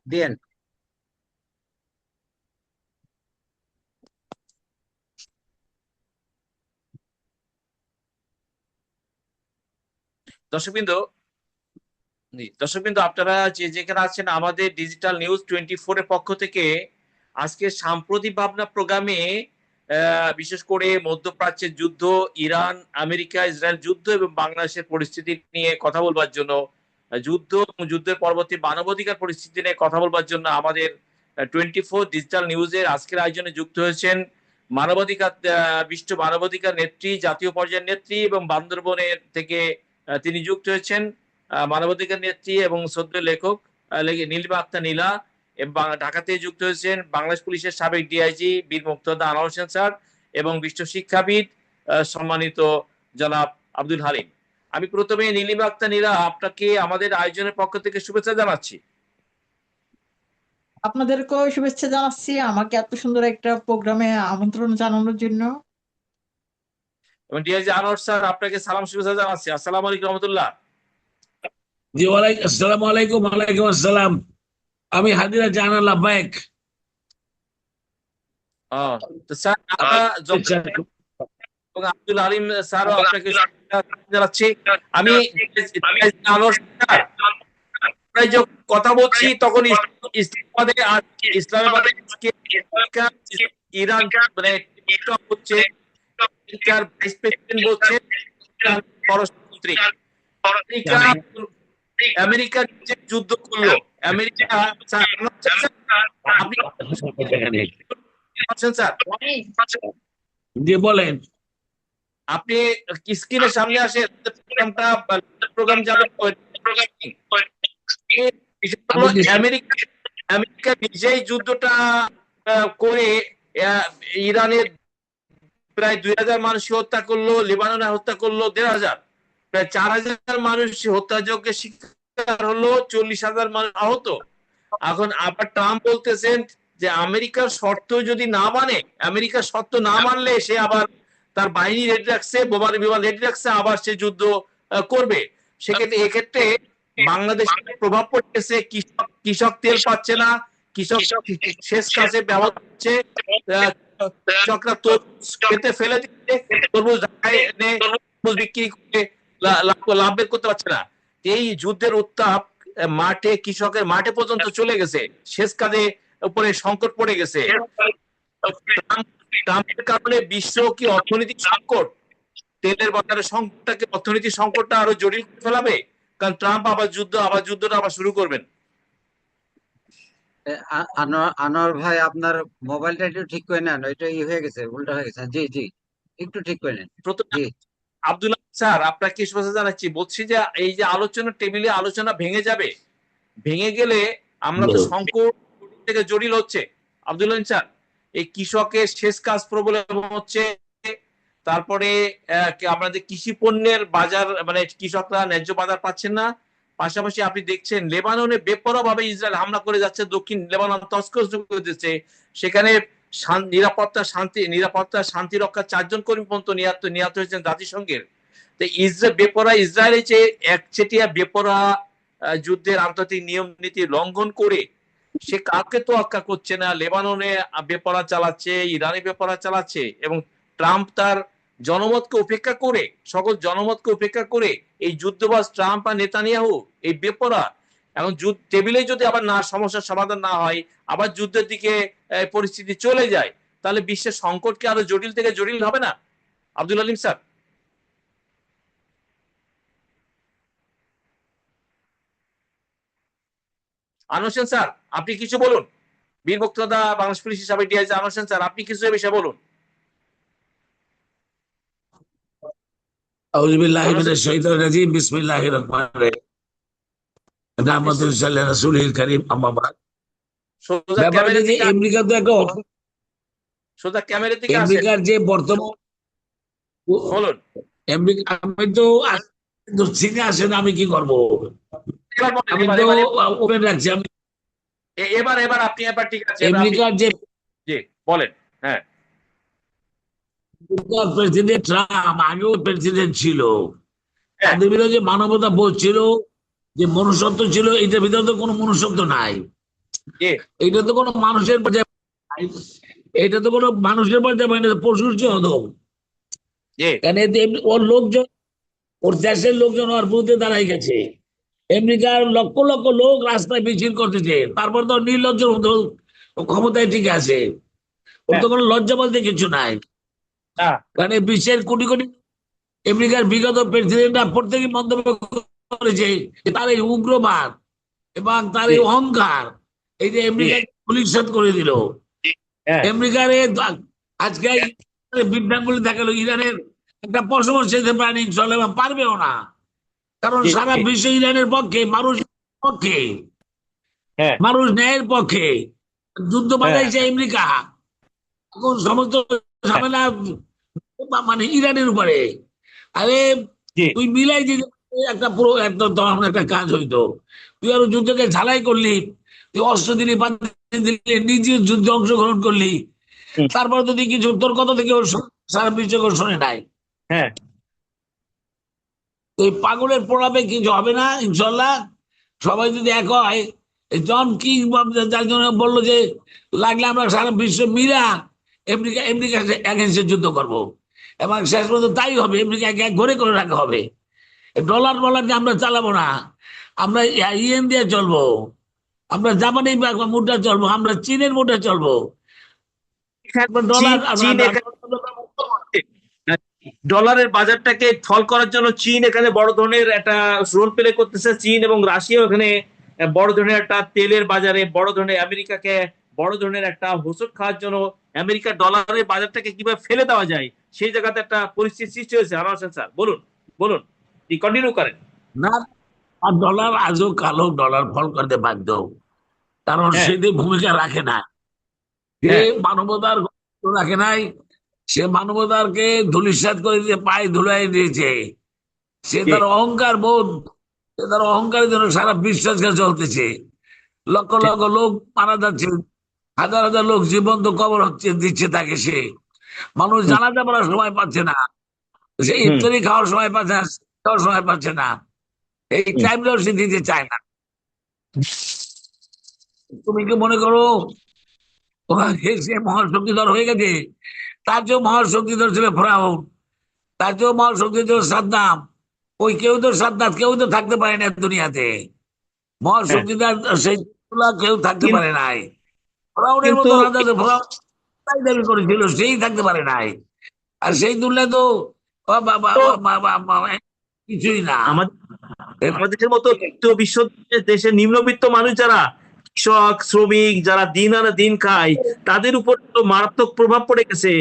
দিয়েন। দর্শকবৃন্দ, আপনারা যে যেখানে আছেন, আমাদের ডিজিটাল নিউজ 24 এর পক্ষ থেকে আজকে সাম্প্রতিক ভাবনা প্রোগ্রামে বিশেষ করে মধ্যপ্রাচ্যের যুদ্ধ, ইরান আমেরিকা ইসরায়েল যুদ্ধ এবং বাংলাদেশের পরিস্থিতি নিয়ে কথা বলবার জন্য, যুদ্ধ এবং যুদ্ধের পরবর্তী মানবাধিকার পরিস্থিতি নিয়ে কথা বলবার জন্য আমাদের 24 ডিজিটাল নিউজের আজকের আয়োজনে যুক্ত হয়েছেন মানবাধিকার বিশ্ব মানবাধিকার নেত্রী, জাতীয় পর্যায়ের নেত্রী এবং বান্দরবনের থেকে তিনি যুক্ত হয়েছেন মানবাধিকার নেত্রী এবং শ্রদ্ধেয় লেখক নীলিমা আক্তার নীলা, এবং ঢাকাতে যুক্ত হয়েছেন বাংলাদেশ পুলিশের সাবেক ডিআইজি বীর মুক্তিযোদ্ধা আনোয়ার হোসেন স্যার এবং বিশ্ব শিক্ষাবিদ সম্মানিত জনাব আব্দুল হালিম। আমি প্রথমে নীলিমা আক্তার নীলা, আপনাকে আমাদের আয়োজনের পক্ষ থেকে শুভেচ্ছা জানাচ্ছি। আপনাদেরকেও শুভেচ্ছা জানাচ্ছি আমাকে এত সুন্দর একটা প্রোগ্রামে আমন্ত্রণ জানানোর জন্য। এবং ডিআইজি আনোয়ার স্যার, আপনাকে সালাম শুভেচ্ছা জানাচ্ছি। আসসালামু আলাইকুম রহমতুল্লাহ। জি আসসালামু আলাইকুম। ওয়ালাইকুম আসসালাম। আমি হাজিরা জাহান লাব্বাইক। তো স্যার, এবং আব্দুল আলিম স্যারও আপনাকে জানাচ্ছি। আমি কথা বলছি তখন ইসলামাবাদে ইরান মানে হচ্ছে ভাইস প্রেসিডেন্ট বলছে পররাষ্ট্রমন্ত্রী আমেরিকা যুদ্ধ করলো। আমেরিকা স্যার, জি বলেন। আপনি স্ক্রিনের সামনে আসে প্রোগ্রাম যাবে। আমেরিকা নিজেই যুদ্ধটা করে ইরানের প্রায় 2000 মানুষ হত্যা করলো, লেবাননে হত্যা করলো 1500, প্রায় 4000 মানুষ হত্যাযজ্ঞের শিকার হলো, 40,000 মানুষ আহত। এখন আবার ট্রাম্প বলতেছেন যে আমেরিকার শর্ত যদি না মানে, আমেরিকার শর্ত না মানলে সে আবার তার বাহিনী রেডি রাখছে, বোমার বিমান রেডি রাখছে, আবার সে যুদ্ধ করবে। সেক্ষেত্রে এক্ষেত্রে বাংলাদেশের প্রভাব পড়তেছে, কৃষক তেল পাচ্ছে না, কৃষক শেষ কাজে ব্যবহার হচ্ছে, কৃষকরা তরমুজ খেতে ফেলে দিচ্ছে, তরমুজ বিক্রি করে লাভ বের করতে পারছে না। এই যুদ্ধের উত্তাপ মাঠে, কৃষকের মাঠে পর্যন্ত চলে গেছে, শেষ কাজে উপরে সংকট পড়ে গেছে। ট্রাম্পের কারণে বিশ্ব কি অর্থনৈতিক সংকট, তেলের বাজারের সংকটটাকে অর্থনৈতিক সংকটটা আরো জটিল করে ফেলাবে? কারণ ট্রাম্প আবার যুদ্ধটা আবার শুরু করবেন। আনোয়ার ভাই, আপনার মোবাইলটা একটু ঠিক করে নেন, ওইটা হয়ে গেছে, উল্টা হয়ে গেছে। জি জি, একটু ঠিক করে নেন। জি আব্দুল্লাহ স্যার, আপনাকে শুভেচ্ছা জানাচ্ছি। বলছি যে এই যে আলোচনা টেবিলে আলোচনা ভেঙে যাবে, ভেঙে গেলে আমরা তো সংকট থেকে জটিল হচ্ছে। আব্দুল্লাহ স্যার, এই কৃষকের শেষ কাজ প্রবলেম হচ্ছে, তারপরে আমাদের কৃষি পণ্যের বাজার মানে কৃষকরা ন্যায্য বাজার পাচ্ছেন না। পাশাপাশি আপনি দেখছেন লেবাননে বেপরোয়া ভাবে ইসরায়েল হামলা করে যাচ্ছে, দক্ষিণ লেবানন তছনছ করে দিচ্ছে। সেখানে নিরাপত্তা শান্তি রক্ষা 4 জন কর্মী পর্যন্ত নিহত হয়েছেন জাতিসংঘের। তো ইসরায়েলের যে একচেটিয়া বেপরোয়া যুদ্ধের আন্তর্জাতিক নিয়ম নীতি লঙ্ঘন করে সে কাউকে তোয়াক্কা করছে না, লেবাননে বেপরোয়া চালাচ্ছে, ইরানে বেপরোয়া চালাচ্ছে, এবং ট্রাম্প তার জনমতকে উপেক্ষা করে, সকল জনমতকে উপেক্ষা করে এই যুদ্ধবাজ ট্রাম্প আর নেতানিয়াহু এই বেপরোয়া, এখন টেবিলে যদি আবার না সমস্যার সমাধান না হয়, আবার যুদ্ধের দিকে পরিস্থিতি চলে যায়, তাহলে বিশ্বের সংকটকে আরো জটিল থেকে জটিল হবে না? আব্দুল আলিম স্যার। আনোয়ার হোসেন স্যার, আপনি কিছু বলুন। বীর মুক্তিযোদ্ধা বাংলাদেশ পুলিশ হিসাবে ডিআইজি আনোয়ার হোসেন স্যার, আপনি কিছু এ বিষয়ে বলুন। আউযু বিল্লাহি মিনাশ শাইতানির রাজীম। বিসমিল্লাহির রহমানির রহিম। রাহমাতুল লিল রাসূলিল কারীম, আম্মা বাদ। ব্যাপারটা যে আমেরিকা তো একটা সোজা ক্যামেরার দিকে আসেন। আমেরিকার যে বর্তমান বলুন। আমেরিকা, আমি তো চিনে আসেন, আমি কি করবো? আমি তো ওপেন রাখছি। আমি এবার আপনি এবার ঠিক আছে। আমেরিকার যে জি বলেন। হ্যাঁ, প্রেসিডেন্ট ট্রাম্প আগেও প্রেসিডেন্ট ছিল, তাদের ভিতরে যে মানবতা বোধ ছিল, যে মনুষ্যত্ব ছিল, এটার ভিতরে তো কোনো মনুষ্যত্ব নাই। জি এটা তো কোনো মানুষের পর্যায়ে নাই। এটা তো কোনো মানুষের পর্যায়ে হয় না, পশুর চেয়ে হতো। জি কারণ এতে ওর লোকজন, ওর দেশের লোকজন ওর বিরুদ্ধে দাঁড়াই গেছে। আমেরিকার লক্ষ লক্ষ লোক রাস্তায় মিছিল করতেছে, তারপর তো নির্লজ্জের মতো ও ক্ষমতায় ঠিক আছে। ওর হ্যাঁ তো কোনো লজ্জা বলতে কিছু নাই। না কারণ এই বিশ্বের কোটি কোটি আমেরিকার বিগত প্রেসিডেন্টরা প্রত্যেকে মন্তব্য করেছে যে তার এই উগ্রবাদ এবং তার জি এই অহংকার, এই যে জি আমেরিকাকে ধূলিসাৎ করে দিল। হ্যাঁ আমেরিকার আজকে বিজ্ঞানগুলি দেখালো ইরানের একটা পশম সেতে পারেনি, চলে বা পারবেও না। কারণ জি সারা বিশ্ব ইরানের পক্ষে, মানুষ পক্ষে, হ্যাঁ মানুষ ন্যায়ের পক্ষে। যুদ্ধ হ্যাঁ বাঁধাইছে আমেরিকা, এখন সমস্ত হ্যাঁ ঝামেলা মানে ইরানের উপরে। আরে জি তুই মিলাই দিলি, একটা পুরো একদম তখন একটা কাজ হইতো। তুই আরো যুদ্ধকে ঝালাই করলি, তুই অস্ত্র দিলি, বাদ দিলি, নিজে যুদ্ধে অংশগ্রহণ করলি। হুম, তারপর যদি কিছু তোর কথা থেকে সারা বিশ্ব কেউ শোনে নাই। হ্যাঁ তো এই পাগলের প্রভাবে কিছু হবে না ইনশাল্লাহ। সবাই যদি এক হয়, এই জন কি যার জন্য বললো যে লাগলে আমরা সারা বিশ্ব মিলা আমেরিকা আমেরিকা এগেন্সে যুদ্ধ করব, এবং শেষ পর্যন্ত তাই হবে। আমেরিকাকে এক ঘরে করে রাখা হবে। ডলার ডলার দিয়ে আমরা চালাবো না, আমরা ইয়েন দিয়ে চলবো, আমরা জাপানি মুদ্রা চলবো, আমরা চীনের মুদ্রা চলবো। চীন ডলার চীন এখানে ডলারের বাজারটাকে ফল করার জন্য চীন এখানে বড় ধরনের একটা রোল প্লে করতেছে। চীন এবং রাশিয়াও এখানে বড় ধরনের একটা তেলের বাজারে বড় ধরনের আমেরিকাকে বড় ধরনের একটা হোঁচট খাওয়ার জন্য আমেরিকার ডলারের বাজারটাকে কিভাবে ফেলে দেওয়া যায় সেই জায়গাতে একটা পরিস্থিতি সৃষ্টি হয়েছে। আনোয়ার হোসেন স্যার বলুন, বলুন, কন্টিনিউ করেন। না, আর ডলার আজও কালো, ডলার ফল করতে বাধ্য। কারণ হ্যাঁ সেটি ভূমিকা রাখে না, সে হ্যাঁ মানবতার গল্প রাখে নাই। সে মানবতারকে ধূলিসাৎ করে দিয়ে পায়ে ধুলাই দিয়েছে। সে ঠিক তার অহংকার বোধ, সে তার অহংকারের জন্য সারা বিশ্বাসকে চলতেছে। লক্ষ ঠিক লক্ষ লোক মারা যাচ্ছে, হাজার হাজার লোক জীবন্ত কবর হচ্ছে দিচ্ছে তাকে সে। মানুষ হুম জানাতে পারার সময় পাচ্ছে না, সে হুম ইফতারি খাওয়ার সময় পাচ্ছে না, খাওয়ার সময় পাচ্ছে না। এই হুম। টাইমটাও সে দিতে চায় না। তুমি কি মনে করো সে মহাশক্তিধর হয়ে গেছে? তার চেয়েও মহাশক্তিধর ছিল ফেরাউন, তার চেয়েও মহাশক্তিধর সাদ্দাম। ওই কেউ তো সাদ্দাম, কেউ তো থাকতে পারে না দুনিয়াতে। হ্যাঁ মহাশক্তিধর সেই কেউ থাকতে কিন্তু পারে নাই। ফেরাউনের কিন্তু মতো রাজা তো ফেরাউন তাই দাবি করেছিল, সেই থাকতে পারে নাই। আর সেই তুলনায় তো ও বাবা, ও বাবা, বাবা, কিছুই না। আমাদের আমাদের মতো তৃতীয় বিশ্ব দেশের নিম্নবিত্ত মানুষ যারা কৃষক শ্রমিক যারা দিন আনে দিন খায় তাদের উপর তো মারাত্মক প্রভাব পড়ে গেছে।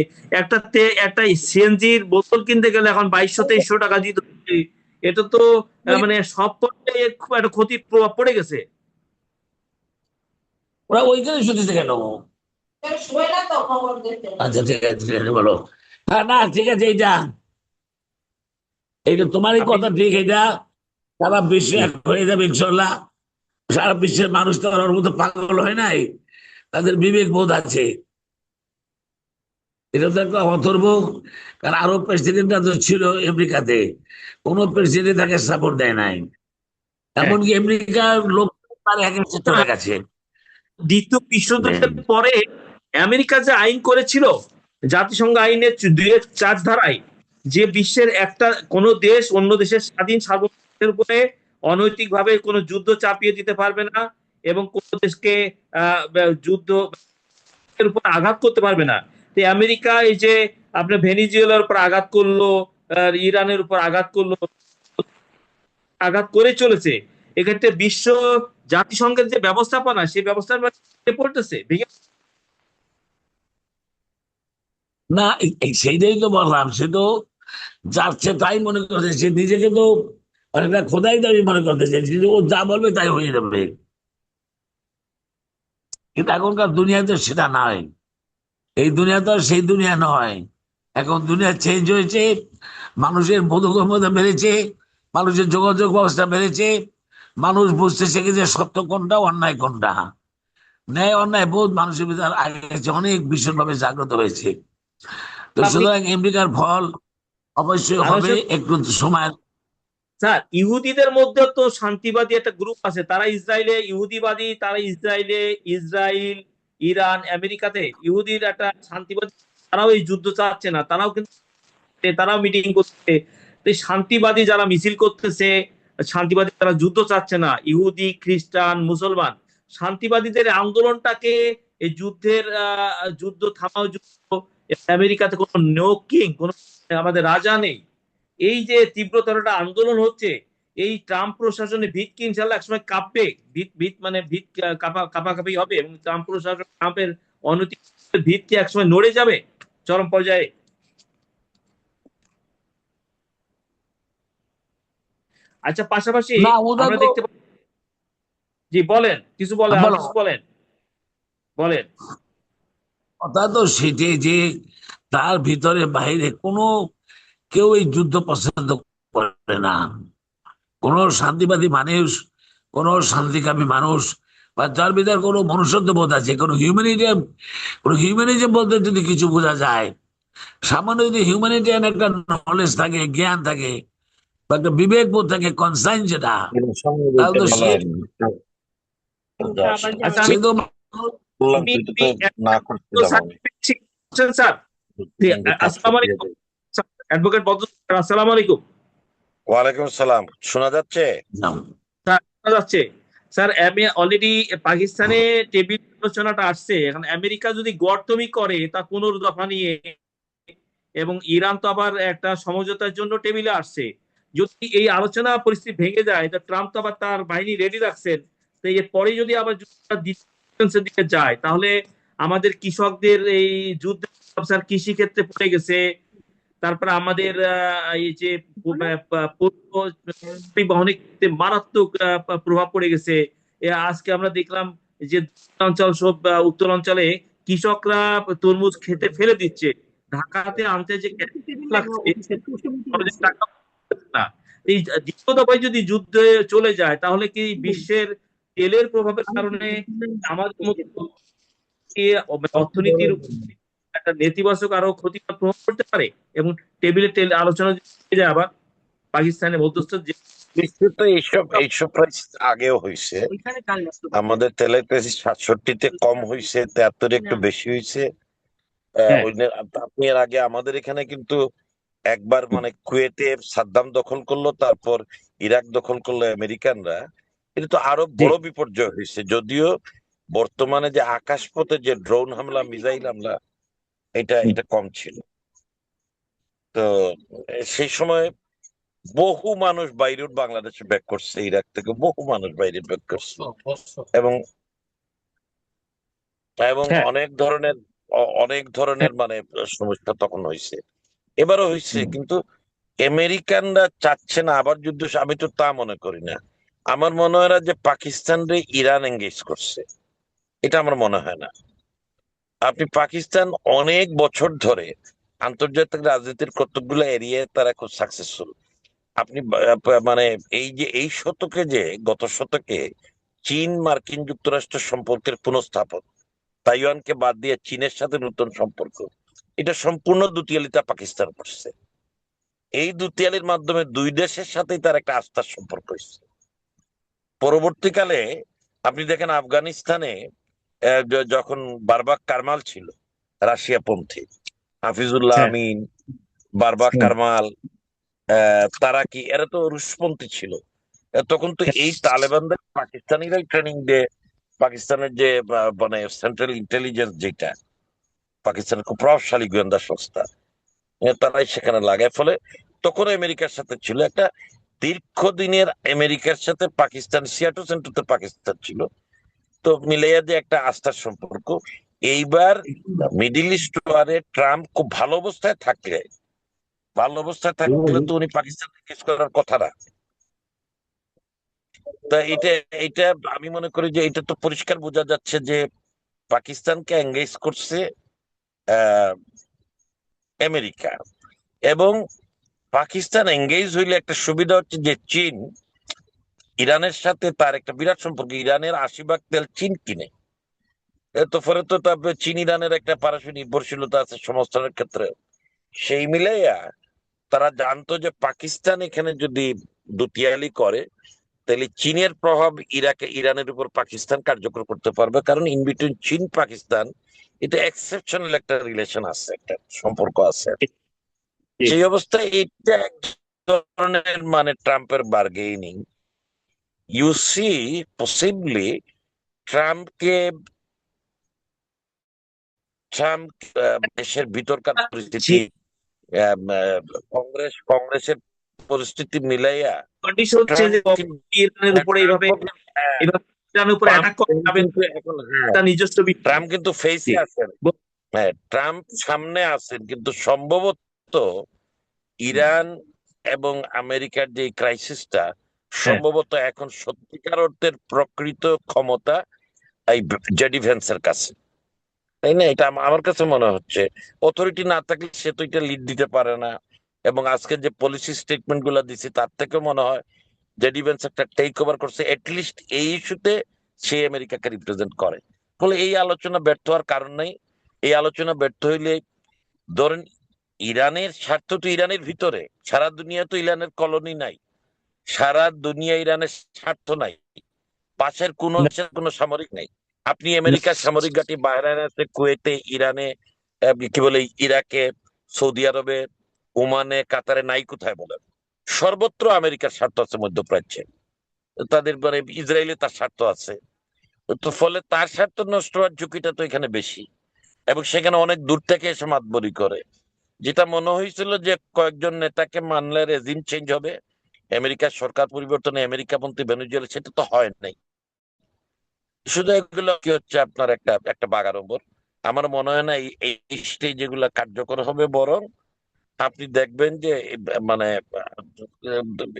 একটা সিএনজির বোতল কিনতে গেলে এখন 2200-2300 টাকা দিতে হচ্ছে। এটা তো মানে সব পর্যায়ে খুব একটা ক্ষতির প্রভাব পড়ে গেছে। ওরা ওইখানে শুনেছে কেন? আচ্ছা ঠিক আছে, ঠিক আছে, বলো। হ্যাঁ, না ঠিক আছে, এইটা এইটা তোমারই আপনি কথা ঠিক। এটা সারা বিশ্ব হুম, এক হয়ে যাবে ইনশাল্লাহ। সারা বিশ্বের মানুষ তো আর ওর মতো পাগল হয় নাই, তাদের বিবেক বোধ আছে। এটা তো একটা অথর্ব। কারণ আরো প্রেসিডেন্টরা তো ছিল আমেরিকাতে, কোনো প্রেসিডেন্ট তাকে সাপোর্ট দেয় নাই। হ্যাঁ এমনকি আমেরিকার লোক তার এগেন্সে চলে গেছে। দ্বিতীয় বিশ্বযুদ্ধের পরে আমেরিকা যে আইন করেছিল জাতিসংঘ আইনের 204 ধারায় যে বিশ্বের একটা কোন দেশ অন্য দেশের স্বাধীন সার্বভৌমত্বের উপরে অনৈতিকভাবে কোনো যুদ্ধ চাপিয়ে দিতে পারবে না এবং কোন দেশকে যুদ্ধের উপর আঘাত করতে পারবে না। তো আমেরিকা এই যে আপনার ভেনিজুয়েলার উপর আঘাত করলো, ইরানের উপর আঘাত করলো, আঘাত করে চলেছে। এক্ষেত্রে বিশ্ব জাতিসংঘের যে ব্যবস্থাপনা সেই ব্যবস্থার পড়তেছে ভেঙে। না, সেইটাই তো বললাম। সে তো যাচ্ছে তাই মনে করছে, সে নিজেকে তো অনেকটা খোদাই দাবি মনে করতেছে যে ও যা বলবে তাই হয়ে যাবে। কিন্তু এখনকার দুনিয়া তো সেটা নয়। এই দুনিয়া তো আর সেই দুনিয়া নয়। এখন দুনিয়া চেঞ্জ হয়েছে, মানুষের বোধগম্যতা বেড়েছে, মানুষের যোগাযোগ ব্যবস্থা বেড়েছে। মানুষ বুঝতে শিখেছে সত্য কোনটা, অন্যায় কোনটা। ন্যায় অন্যায় বোধ মানুষের ভিতরে আগে অনেক ভীষণভাবে জাগ্রত হয়েছে। তো আপনি সুতরাং আমেরিকার ফল অবশ্যই হবে, আলোচনা একটু সময়। স্যার ইহুদিদের মধ্যে তো শান্তিবাদী একটা গ্রুপ আছে, তারা ইসরায়েলে ইহুদিবাদী, তারা ইসরায়েল, ইরান, আমেরিকাতে ইহুদির একটা শান্তিবাদী, তারাও এই যুদ্ধ চাচ্ছে না, তারাও মিটিং করছে। তো এই শান্তিবাদী যারা মিছিল করতেছে, শান্তিবাদী যারা যুদ্ধ চাচ্ছে না, ইহুদি, খ্রিস্টান, মুসলমান, শান্তিবাদীদের আন্দোলনটাকে এই যুদ্ধ থামাও যুদ্ধ, আমেরিকাতে কোনো নো কিং, কোনো আমাদের রাজা নেই, এই যে তীব্রতর একটা আন্দোলন হচ্ছে, এই ট্রাম্প প্রশাসনের ভিত কি ইনশাল্লাহ একসময় কাঁপবে, ভিত কাঁপাকাঁপি হবে, এবং ট্রাম্প প্রশাসন, ট্রাম্পের অনৈতিক ভিত কি একসময় নড়ে যাবে চরম পর্যায়ে? আচ্ছা, পাশাপাশি না ওটা আমরা তো দেখতে পাচ্ছি, জি বলেন, কিছু বলেন, আর বলো, কিছু বলেন, বলেন। কথা তো সেটাই যে তার ভিতরে বাইরে কোনো কেউ এই যুদ্ধ পছন্দ করে না। কোন শান্তিবাদী মানুষ, কোন শান্তিকামী মানুষ, বা যার ভিতরে কোনো মনুষ্যত্ব বোধ আছে, কোনো হিউম্যানিজম বলতে যদি কিছু বোঝা যায়, সামান্য যদি হিউম্যানিটিয়ান একটা নলেজ থাকে, জ্ঞান থাকে, বা একটা বিবেক বোধ থাকে, কনসাইন্স যেটা, তাহলে তো সে আচ্ছা, সে তো বললাম আমি তুই তো না করছিলাম আমি স্যার, আসসালামু আলাইকুম অ্যাডভোকেট বদরুল স্যার, আসসালামু আলাইকুম ওয়ালাইকুম আসসালাম, শোনা যাচ্ছে? স্যার, শোনা যাচ্ছে। স্যার, আমি অলরেডি পাকিস্তানে টেবিল আলোচনাটা আসছে, এখন আমেরিকা যদি গর্তমি করে তা পুনর্দফা নিয়ে, এবং ইরান তো আবার একটা সমঝোতার জন্য টেবিলে আসছে, যদি এই আলোচনা পরিস্থিতি ভেঙে যায়, তো ট্রাম্প তো আবার তার বাহিনী রেডি রাখছেন, তো এর পরে যদি আবার যুদ্ধটা ডিফেন্সের দিকে যায়, তাহলে আমাদের কৃষকদের এই যুদ্ধ, স্যার কৃষি ক্ষেত্রে পড়ে গেছে, তারপরে আমাদের এই যে পরিবহনের ক্ষেত্রে মারাত্মক প্রভাব পড়ে গেছে। আজকে আমরা দেখলাম যে অঞ্চল সব উত্তর অঞ্চলে কৃষকরা তরমুজ খেতে ফেলে দিচ্ছে, ঢাকাতে আনতে যে লাগছে আমাদের টাকা না। এই দ্বিতীয় দফায় যদি যুদ্ধে চলে যায়, তাহলে কি বিশ্বের তেলের প্রভাবের কারণে আমাদের মতো অর্থনীতির উপর একটা নেতিবাচক আরো ক্ষতিকর প্রভাব পড়তে পারে, এবং টেবিলে আলোচনা যদি হয়ে যায় আবার পাকিস্তানের মধ্যস্থ যে বিশ্বে তো এইসব প্রাইস আগেও হয়েছে। আমাদের তেলের প্রাইস 67-তে কম হয়েছে, 73-এ একটু বেশি হয়েছে। হ্যাঁ, আপনি এর আগে আমাদের এখানে কিন্তু একবার মানে কুয়েতে সাদ্দাম দখল করলো, তারপর ইরাক দখল করলো আমেরিকানরা। এটা তো আরো জি, বড় বিপর্যয় হয়েছে, যদিও বর্তমানে যে আকাশপথে যে ড্রোন হামলা, মিসাইল হামলা, এটা কম ছিল। তো সেই সময় বহু মানুষ বাইরে বাংলাদেশে ব্যাক করছে, ইরাক থেকে বহু মানুষ বাইরে ব্যাক করছে, এবং এবং হ্যাঁ, অনেক ধরনের হ্যাঁ, মানে সমস্যা তখন হয়েছে, এবারও হয়েছে। কিন্তু আমেরিকানরা চাচ্ছে না আবার যুদ্ধ, আমি তো তা মনে করি না। আমার মনে হয় না যে পাকিস্তান রে ইরান এঙ্গেজ করছে, এটা আমার মনে হয় না। আপনি পাকিস্তান অনেক বছর ধরে আন্তর্জাতিক রাজনীতির কতগুলো এরিয়ায় তারা খুব সাকসেসফুল। আপনি মানে এই শতকে, যে গত শতকে চীন মার্কিন যুক্তরাষ্ট্র সম্পর্কের পুনঃস্থাপন, তাইওয়ানকে বাদ দিয়ে চীনের সাথে নতুন সম্পর্ক, এটা সম্পূর্ণ দুতিয়ালিতা পাকিস্তান করছে। এই দুতিয়ালির মাধ্যমে দুই দেশের সাথেই তার একটা আস্থার সম্পর্ক হয়েছে। পরবর্তীকালে আপনি দেখেন আফগানিস্তানে যখন বারবাক কারমাল ছিল রাশিয়া পন্থী, হাফিজুল্লাহ হ্যাঁ, আমিন, বারবাক কারমাল, তারা কি এরা তো রুশপন্থী ছিল। তখন তো এই তালেবানদের পাকিস্তানিরাই ট্রেনিং দেয়। পাকিস্তানের যে মানে সেন্ট্রাল ইন্টেলিজেন্স, যেটা পাকিস্তানের খুব প্রভাবশালী গোয়েন্দা সংস্থা, তারাই সেখানে লাগায়। ফলে তখন আমেরিকার সাথে ছিল একটা দীর্ঘদিনের, আমেরিকার সাথে পাকিস্তান, সিয়াটো সেন্টারতে পাকিস্তান ছিল, তো মিলাইয়া যে একটা আস্থার সম্পর্ক। এইবার মিডিল ইস্ট ওয়ারে ট্রাম্প খুব ভালো অবস্থায় থাকলে তো উনি পাকিস্তান এঙ্গেজ করার কথা না। তা এটা আমি মনে করি যে এটা তো পরিষ্কার বোঝা যাচ্ছে যে পাকিস্তানকে এঙ্গেজ করছে আহ আমেরিকা। এবং পাকিস্তান এঙ্গেজ হইলে একটা সুবিধা হচ্ছে যে চীন, ইরানের সাথে তার একটা বিরাট সম্পর্ক, ইরানের 80% তেল চীন কিনে। তো ফলে তো তারপরে চীন ইরানের একটা পারস্পরিক নির্ভরশীলতা আছে সমস্ত ক্ষেত্রে। সেই মিলাইয়া তারা জানতো যে পাকিস্তান এখানে যদি দুটিয়ালি করে, তাহলে চীনের প্রভাব ইরানের উপর পাকিস্তান কার্যকর করতে পারবে, কারণ ইন বিটুইন চীন পাকিস্তান এটা এক্সেপশনাল একটা রিলেশন আছে, একটা সম্পর্ক আছে। সেই অবস্থায় এটা এক ধরনের মানে ট্রাম্পের বার্গেনিং। ইউ সি পসিবলি ট্রাম্পকে ট্রাম্প দেশের ভিতরকার পরিস্থিতি, কংগ্রেসের পরিস্থিতি মিলাইয়া কন্ডিশন হচ্ছে যে ইরানের উপরে এইভাবে ইরানের উপরে অ্যাটাক করা যাবে তার নিজস্ব ট্রাম্প কিন্তু ফেসে আছেন, হ্যাঁ ট্রাম্প সামনে আছেন, কিন্তু সম্ভবত ইরান এবং আমেরিকার যে ক্রাইসিসটা সম্ভবত এখন সত্যিকার অর্থের প্রকৃত ক্ষমতা এই জেডি ভ্যান্সের কাছে, তাই না? এটা আমার কাছে মনে হচ্ছে অথরিটি না থাকলে সে তো এটা লিড দিতে পারে না। এবং আজকে যে পলিসি স্টেটমেন্ট গুলা দিচ্ছে তার থেকে মনে হয় জেডি ভ্যান্স একটা টেক ওভার করছে, এটলিস্ট এই ইস্যুতে সে আমেরিকাকে রিপ্রেজেন্ট করে। ফলে এই আলোচনা ব্যর্থ হওয়ার কারণ নাই। এই আলোচনা ব্যর্থ হইলে ধরেন ইরানের স্বার্থ তো ইরানের ভিতরে, সারা দুনিয়া তো ইরানের কলোনি নাই, সারা দুনিয়া ইরানের স্বার্থ নাই, পাশের কোনো সামরিক নাই। আপনি আমেরিকার সামরিক ঘাঁটি বাহরাইনে আছে, কুয়েতে, ইরানে, কি বলে ইরাকে, সৌদি আরবে, ওমানে, কাতারে নাই কোথায় বলেন? সর্বত্র আমেরিকার স্বার্থ আছে মধ্যপ্রাচ্যে, তাদের মানে ইসরায়েলে তার স্বার্থ আছে। তো ফলে তার স্বার্থ নষ্ট হওয়ার ঝুঁকিটা তো এখানে বেশি, এবং সেখানে অনেক দূর থেকে এসে মাতবরি করে। যেটা মনে হয়েছিল যে কয়েকজন নেতাকে মানলে রেজিম চেঞ্জ হবে, আমেরিকার সরকার পরিবর্তনে আমেরিকাপন্থী ভেনেজুয়েলা, সেটা তো হয় নাই। শুধু এগুলো কি হচ্ছে আপনার একটা একটা বাগাড়ম্বর। আমার মনে হয় না এই স্টেজ যেগুলো কার্যকর হবে, বরং আপনি দেখবেন যে মানে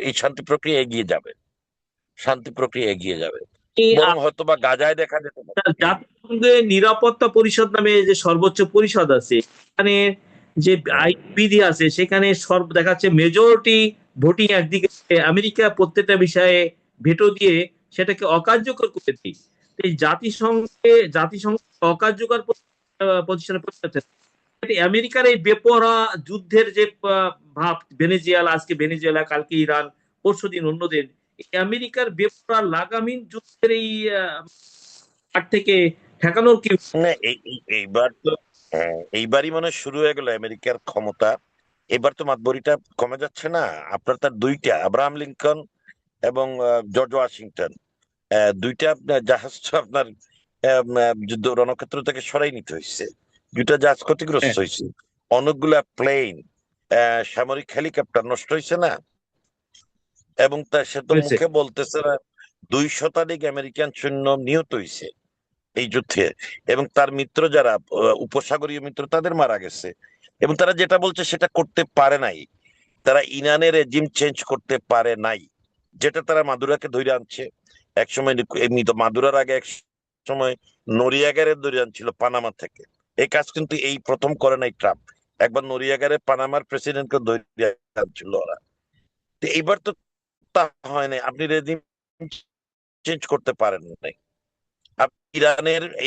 এই শান্তি প্রক্রিয়া এগিয়ে যাবে, শান্তি প্রক্রিয়া এগিয়ে যাবে, বরং হয়তো বা গাজায় দেখা যেতে পারে। জাতিসংঘের নিরাপত্তা পরিষদ নামে যে সর্বোচ্চ পরিষদ আছে, এখানে যে আইন বিধি আছে সেখানে দেখা যাচ্ছে মেজরিটি ভোটিং একদিকে, আমেরিকা প্রত্যেকটা বিষয়ে ভেটো দিয়ে সেটাকে অকার্যকর করে দিই। এই জাতিসংঘ অকার্যকর পজিশনে পৌঁছেছে। আমেরিকার এই বেপরোয়া যুদ্ধের যে ভাব, ভেনেজুয়েলা, আজকে ভেনেজুয়েলা, কালকে ইরান, পরশুদিন অন্যদের, আমেরিকার বেপরোয়া লাগামহীন যুদ্ধের এই হাত থেকে ঠেকানোর কি? না এইবার তো এইবারই মনে হয় শুরু হয়ে গেল আমেরিকার ক্ষমতা। এবার তো মাতবরিটা কমে যাচ্ছে না। আপনার তার দুইটা, আব্রাহাম লিঙ্কন এবং জর্জ ওয়াশিংটন, দুইটা আপনার জাহাজ তো আপনার যুদ্ধ রণক্ষেত্র থেকে সরাই নিতে হয়েছে, দুইটা জাহাজ ক্ষতিগ্রস্ত হয়েছে, অনেকগুলা প্লেন, সামরিক হেলিকপ্টার নষ্ট হয়েছে না? এবং সে তো মুখে বলতেছে না 200 আমেরিকান সৈন্য নিহত হয়েছে এই যুদ্ধে, এবং তার মিত্র যারা উপসাগরীয় মিত্র তাদের মারা গেছে, এবং তারা যেটা বলছে সেটা করতে পারে নাই। তারা ইরানের রেজিম চেঞ্জ করতে পারে নাই, যেটা তারা মাদুরাকে ধরে আনছে। একসময় এমনি তো মাদুরার আগে এক সময় নরিয়াগারে ধরে আনছিল পানামা থেকে। এই কাজ কিন্তু এই প্রথম করে নাই ট্রাম্প, একবার নরিয়াগারে পানামার প্রেসিডেন্টকে ধরে আনছিল ওরা। তো এইবার তো তা হয় নাই, আপনি রেজিম চেঞ্জ করতে পারেন নাই।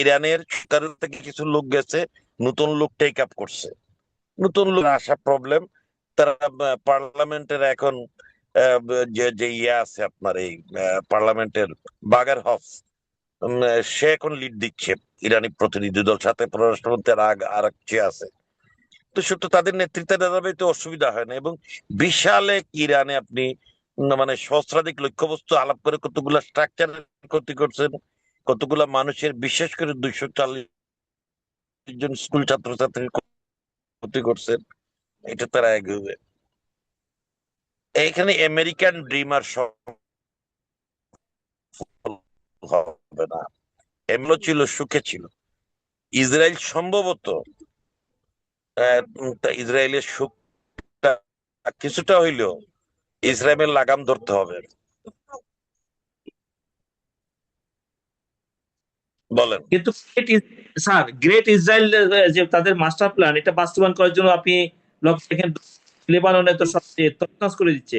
ইরানের সরকারের থেকে কিছু লোক গেছে, নতুন লোক টেক আপ করছে, নতুন লোক আসা প্রবলেম। তারা পার্লামেন্টের এখন যে যে ইয়ে আছে আপনার এই পার্লামেন্টের বাগার হফ, সে এখন লিড দিচ্ছে ইরানি প্রতিনিধি দল, সাথে পররাষ্ট্রমন্ত্রী আর এক আছে। তো সত্য তাদের নেতৃত্বে দাঁড়াবে তো অসুবিধা হয় না। এবং বিশাল এক ইরানে আপনি মানে সহস্রাধিক লক্ষ্যবস্তু আলাপ করে কতগুলা স্ট্রাকচার ক্ষতি করছেন, কতগুলা মানুষের, বিশেষ করে 240 জন স্কুল ছাত্রছাত্রীর ক্ষতি করছেন। এটা তারা এগোবে। এখানে আমেরিকান ড্রিমার হবে না, এমন ছিল, সুখে ছিল। ইসরায়েল সম্ভবত ইসরায়েলের সুখটা কিছুটা হইলেও ইসরায়েলের লাগাম ধরতে হবে। বলেন। কিন্তু স্যার, গ্রেট ইসরায়েল যে তাদের মাস্টার প্ল্যান, এটা বাস্তবায়ন করার জন্য আপনি দেখেন লেবাননে তো সব তছনছ করে দিচ্ছে।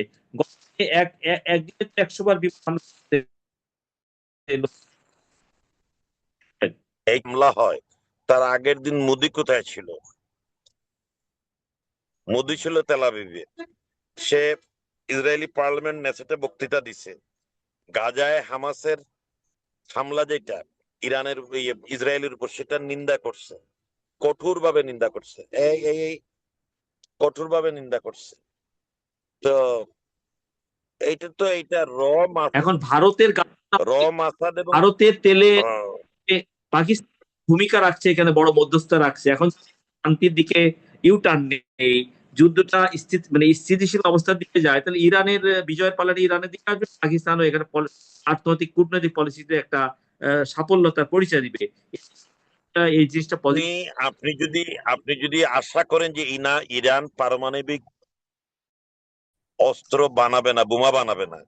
একদিনে 100 বার বিমান এই হামলা হয়, তার আগের দিন মোদি কোথায় ছিল? মোদি ছিল তেল আবিবে। সে ইসরায়েলি পার্লামেন্ট নেসেটে বক্তৃতা দিছে, গাজায় হামাসের হামলা যেটা ইরানের ইসরায়েলের উপর, সেটা নিন্দা করছে, কঠোরভাবে নিন্দা করছে, এই কঠোরভাবে নিন্দা করছে। তো এইটা এখন ভারতের র মাসাদ এবং ভারতের তেলে আহ, পাকিস্তান ভূমিকা রাখছে, এখানে বড় মধ্যস্থতা রাখছে। এখন শান্তির দিকে ইউটার্ন নেই, যুদ্ধটা মানে স্থিতিশীল অবস্থার দিকে যায়, তাহলে ইরানের বিজয়ের পালাটা ইরানের দিকে আসবে, পাকিস্তানও এখানে অর্থনৈতিক কূটনৈতিক পলিসিতে একটা সাফল্যতার পরিচয় দিবে। এই জিনিসটা আপনি পজিটিভ। আপনি যদি আশা করেন যে ইরান পারমাণবিক অস্ত্র বানাবে না, বোমা বানাবে না,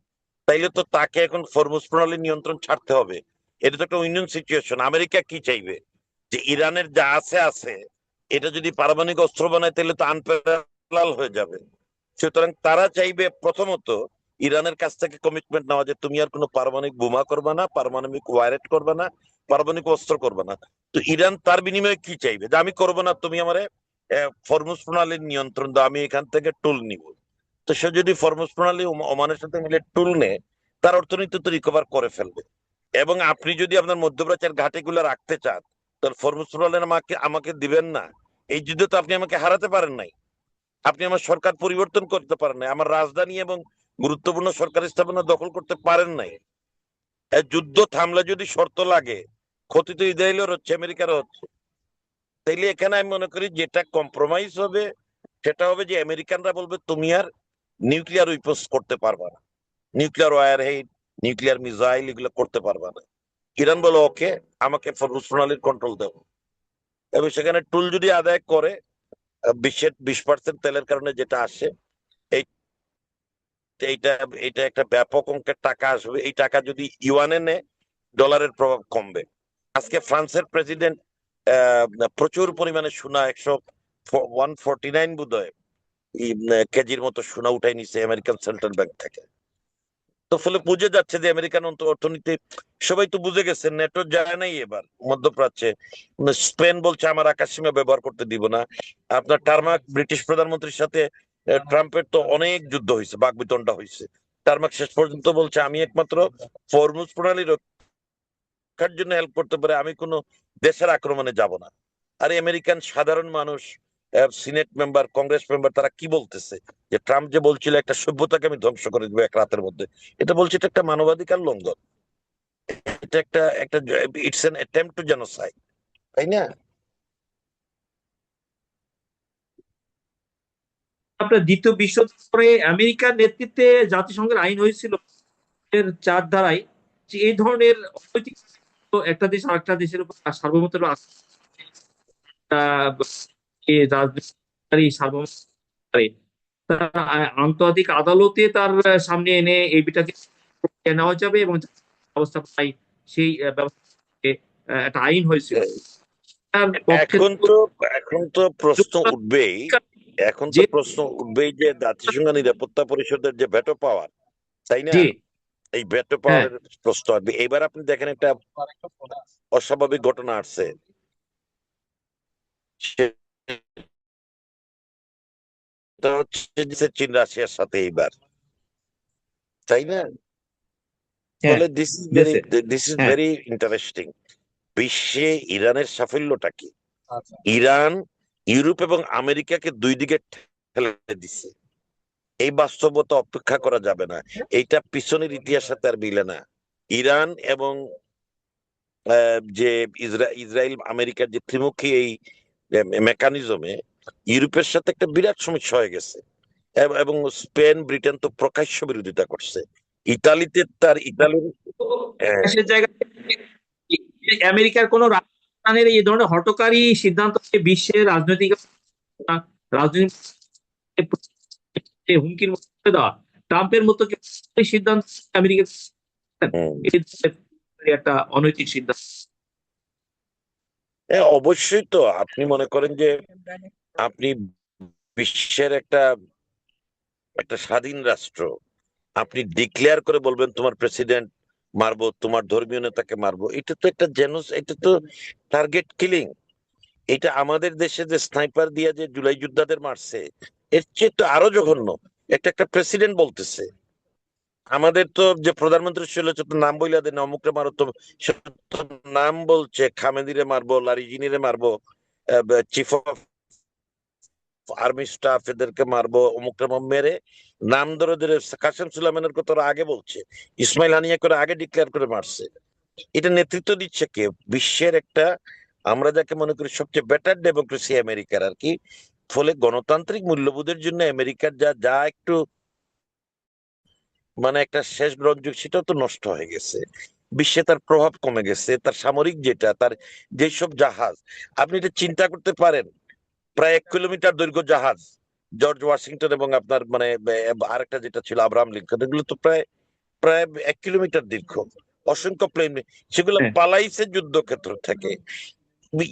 তাইলে তো তাকে এখন ফরমুজ প্রণালী নিয়ন্ত্রণ ছাড়তে হবে। এটা তো একটা উইন সিচুয়েশন। আমেরিকা কি চাইবে? যে ইরানের যা আছে এটা যদি পারমাণবিক অস্ত্র বানায় তাহলে তো আনপ্যারালাল হয়ে যাবে। সুতরাং তারা চাইবে প্রথমত ইরানের কাছ থেকে কমিটমেন্ট নেওয়া যে তুমি আর কোনো পারমাণবিক বোমা করবে না, পারমাণবিক ওয়ারেট করবে না, পারমাণবিক অস্ত্র করবে না। তো ইরান তার বিনিময়ে কি চাইবে? যে আমি করবো না, তুমি আমারে ফরমুজ প্রণালীর নিয়ন্ত্রণ দাও, আমি এখান থেকে টুল নিব। তো সে যদি ফরমুজ প্রণালী ওমানের সাথে মিলে টুল নেয়, তার অর্থনীতি তো রিকভার করে ফেলবে। এবং আপনি যদি আপনার মধ্যপ্রাচ্যের ঘাটিগুলো রাখতে চান, তাহলে ফরমুজ প্রণালী আমাকে দিবেন না। এই যুদ্ধে তো আপনি আমাকে হারাতে পারেন নাই, আপনি আমার সরকার পরিবর্তন করতে পারেন নাই, আমার রাজধানী এবং গুরুত্বপূর্ণ সরকারি স্থাপনা দখল করতে পারেন নাই। যুদ্ধ থামলে যদি শর্ত লাগে, ক্ষতি তো ইসরায়েলের হচ্ছে, আমেরিকারও হচ্ছে। তাইলে এখানে আমি মনে করি যেটা কম্প্রোমাইজ হবে সেটা হবে যে আমেরিকানরা বলবে তুমি আর নিউক্লিয়ার উইপন্স করতে পারবা না, nuclear warhead, nuclear missile এগুলো করতে পারবা না। ইরান বলে ওকে, আমাকে ফরমুজ প্রণালীর কন্ট্রোল দেবো। এবং সেখানে টুল যদি আদায় করে, বিশ্বের 20% তেলের কারণে যেটা আসে, এই এইটা এটা একটা ব্যাপক অঙ্কের টাকা আসবে। এই টাকা যদি ইউয়ানে নেয়, ডলারের প্রভাব কমবে। আজকে ফ্রান্সের প্রেসিডেন্ট প্রচুর পরিমাণে সোনা 149 বোধহয় কেজির মতো সোনা উঠাই নিছে আমেরিকান সেন্ট্রাল ব্যাংক থেকে। তো ফলে বুঝে যাচ্ছে যে আমেরিকান অর্থনীতি, সবাই তো বুঝে গেছে নেটো যায় নাই এবার মধ্যপ্রাচ্যে। স্পেন বলছে আমার আকাশসীমা ব্যবহার করতে দিব না। আপনার টারমাক ব্রিটিশ প্রধানমন্ত্রীর সাথে ট্রাম্পের তো অনেক যুদ্ধ হয়েছে, বাকবিতণ্ডা হয়েছে। টারমাক শেষ পর্যন্ত বলছে আমি একমাত্র ফরমুজ প্রণালী রক্ষার জন্য হেল্প করতে পারে, আমি কোনো দেশের আক্রমণে যাব না। আর আমেরিকান সাধারণ মানুষ, সিনেট মেম্বার, কংগ্রেস মেম্বার, তারা কি বলতেছে যে ট্রাম্প যে বলছিল একটা সভ্যতাকে আমি ধ্বংস করে দিব এক রাতের মধ্যে, এটা বলছে এটা একটা মানবাধিকার লঙ্ঘন, এটা একটা it's an attempt to genocide, তাই না? আপনার দ্বিতীয় বিশ্বযুদ্ধের পরে আমেরিকার নেতৃত্বে জাতিসংঘের আইন হয়েছিল এর 4 ধারায়, যে এই ধরনের অনৈতিক একটা দেশ আরেকটা দেশের উপর সার্বভৌমত্বের রাজনীতি সার্বভৌম আন্তর্জাতিক আদালতে তার সামনে এনে এই বিটাকে নেওয়া যাবে, এবং ব্যবস্থা পাই সেই ব্যবস্থা একটা আইন হয়েছিল। এখন তো প্রশ্ন উঠবেই, যে জাতিসংঘ নিরাপত্তা পরিষদের যে ভেটো পাওয়ার, তাই না? এই ভেটো পাওয়ারের প্রশ্ন আসবে। এবার আপনি দেখেন একটা অস্বাভাবিক ঘটনা আসছে, সেটা হচ্ছে যে চীন রাশিয়ার সাথে এইবার, তাই না? ফলে দিস ইজ ভেরি ইন্টারেস্টিং। বিশ্বে ইরানের সাফল্যটা কি? ইরান ইউরোপ এবং আমেরিকাকে দুই দিকে ঠেলে দিচ্ছে। এই বাস্তবতা অপেক্ষা করা যাবে না, এইটা পিছনের ইতিহাসের সাথে আর মিলে না। ইরান এবং যে ইসরায়েল আমেরিকার যে ত্রিমুখী এই মেকানিজমে ইউরোপের সাথে একটা বিরাট সমস্যা হয়ে গেছে। এবং স্পেন, ব্রিটেন তো প্রকাশ্য বিরোধিতা করছে। ইতালির জায়গায় আমেরিকার কোন রাজধানীর এই ধরনের হঠকারী সিদ্ধান্ত বিশ্বের রাজনৈতিক হুমকির মধ্যে দেওয়া, ট্রাম্পের মতো সিদ্ধান্ত আমেরিকা একটা অনৈতিক সিদ্ধান্ত। অবশ্যই। তো আপনি মনে করেন যে আপনি বিশ্বের একটা স্বাধীন রাষ্ট্র, আপনি ডিক্লেয়ার করে বলবেন তোমার প্রেসিডেন্ট মারবো, তোমার ধর্মীয় নেতাকে মারবো, এটা তো একটা এটা তো টার্গেট কিলিং। এটা আমাদের দেশে যে স্নাইপার দিয়ে যে জুলাই যোদ্ধাদের মারছে, এর চেয়ে তো আরো জঘন্য। একটা একটা প্রেসিডেন্ট বলতেছে। আমাদের তো যে প্রধানমন্ত্রী ছিল সে তো নাম বইলা দেন, অমুকরে মারো, তো সে তো নাম বলছে খামেদিরে মারবো, লারিজিনিরে মারবো, চিফ অফ আর্মি স্টাফ এদেরকে মারবো, অমুকটা মেরে নাম ধরে ধরে কাসেম সুলেমানের কথা ওরা আগে বলছে, ইসমাইল হানিয়া করে আগে ডিক্লেয়ার করে মারছে। এটা নেতৃত্ব দিচ্ছে কে? বিশ্বের একটা, আমরা যাকে মনে করি সবচেয়ে বেটার ডেমোক্রেসি আমেরিকার আর কি, ফলে গণতান্ত্রিক মূল্যবোধের জন্য আমেরিকার যা যা একটু মানে একটা শেষ গ্রহণযোগ, সেটাও তো নষ্ট হয়ে গেছে। বিশ্বে তার প্রভাব কমে গেছে, তার সামরিক যেটা, তার যেসব জাহাজ, আপনি এটা চিন্তা করতে পারেন, প্রায় 1 কিলোমিটার দৈর্ঘ্য জাহাজ, জর্জ ওয়াশিংটন এবং আপনার মানে আরেকটা যেটা ছিল আব্রাহাম লিঙ্কন, এগুলো তো প্রায় প্রায় 1 কিলোমিটার দীর্ঘ, অসংখ্য প্লেন, সেগুলো হ্যাঁ। পালাইছে যুদ্ধক্ষেত্র থেকে।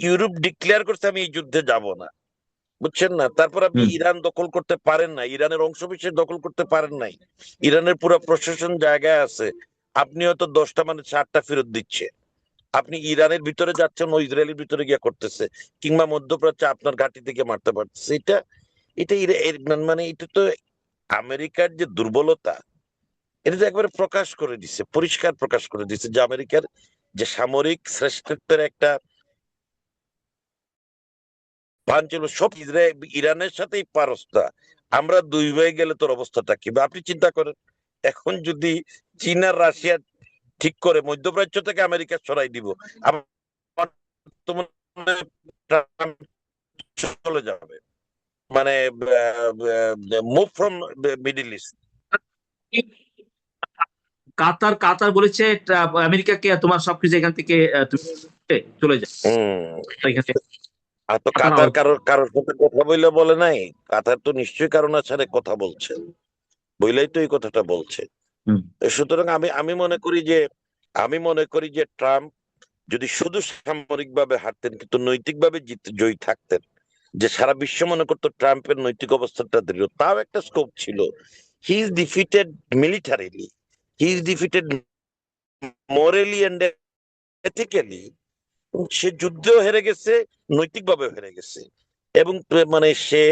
ইউরোপ ডিক্লেয়ার করছে আমি এই যুদ্ধে যাব না, বুঝছেন না? তারপর আপনি হুম। ইরান দখল করতে পারেন না, ইরানের অংশবিশেষ দখল করতে পারেন নাই, ইরানের পুরো প্রশাসন জায়গায় আছে, আপনি হয়তো 10টা মানে 8টা ফেরত দিচ্ছে, আপনি ইরানের ভিতরে যাচ্ছেন, ও ইসরায়েলের ভিতরে গিয়ে করতেছে, কিংবা মধ্যপ্রাচ্যে আপনার ঘাঁটি থেকে মারতে পারতেছে। এটা এটা মানে এটা তো আমেরিকার যে দুর্বলতা, এটা তো একবারে প্রকাশ করে দিচ্ছে, পরিষ্কার প্রকাশ করে দিচ্ছে যে আমেরিকার যে সামরিক শ্রেষ্ঠত্বের একটা ভান ছিল, সব ইরানের সাথেই পারস্তা। আমরা দুই হয়ে গেলে তোর অবস্থাটা কি? বা আপনি চিন্তা করেন, এখন যদি চীন আর রাশিয়া ঠিক করে মধ্যপ্রাচ্য থেকে আমেরিকা সরাই দিব, আমার তো মনে হয় ট্রাম্প চলে যাবে, মানে মুভ ফ্রম মিডল ইস্ট। কাতার কাতার বলেছে আমেরিকাকে তোমার সবকিছু এখান থেকে তুমি চলে যাও হম। এখান থেকে। আর তো কাতার কাতার কারোর কারোর সাথে কথা বললে বলে নাই, কাতার তো নিশ্চয়ই কারো না ছাড়ে কথা বলছে, বইলেই তো এই কথাটা বলছে। হুম। সুতরাং আমি মনে করি যে ট্রাম্প যদি শুধু সামরিক ভাবে হারতেন কিন্তু নৈতিক ভাবে জয়ী থাকতেন, যে সারা বিশ্ব মনে করতো ট্রাম্পের নৈতিক অবস্থাটা দৃঢ়, তাও একটা স্কোপ ছিল। He is defeated militarily, he is defeated morally and ethically, সে যুদ্ধেও হেরে গেছে, নৈতিকভাবেও হেরে গেছে। এবং মানে সে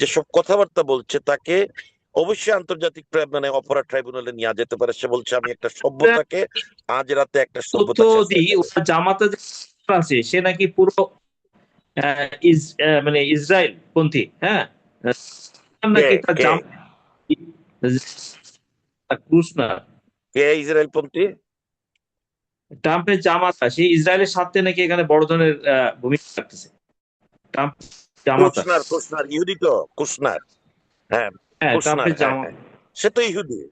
যেসব কথাবার্তা বলছে, তাকে অবশ্যই আন্তর্জাতিক মানে অপরাধ ট্রাইব্যুনালে নিয়ে যেতে পারে। সে বলছে আমি একটা সভ্যতাকে আজ রাতে একটা তথ্য সভ্যতা শেষ হয়ে দিই, যাবে। ওরা জামাতে যে আছে সে নাকি পুরো মানে ইসরায়েল পন্থী। হ্যাঁ, কে নাকি তার কে ক্রুশ না, কে ইসরায়েল পন্থী? ট্রাম্পের জামাতা সে ইসরায়েলের সাথে নাকি এখানে বড় ধরনের ভূমিকা রাখতেছে। ট্রাম্প জামাতা, কুশনার, কুশনার ইহুদি তো, কুশনার। হ্যাঁ, হ্যাঁ কুশনার, ট্রাম্পের হ্যাঁ জামাতা হ্যাঁ, সে তো ইহুদি। হম,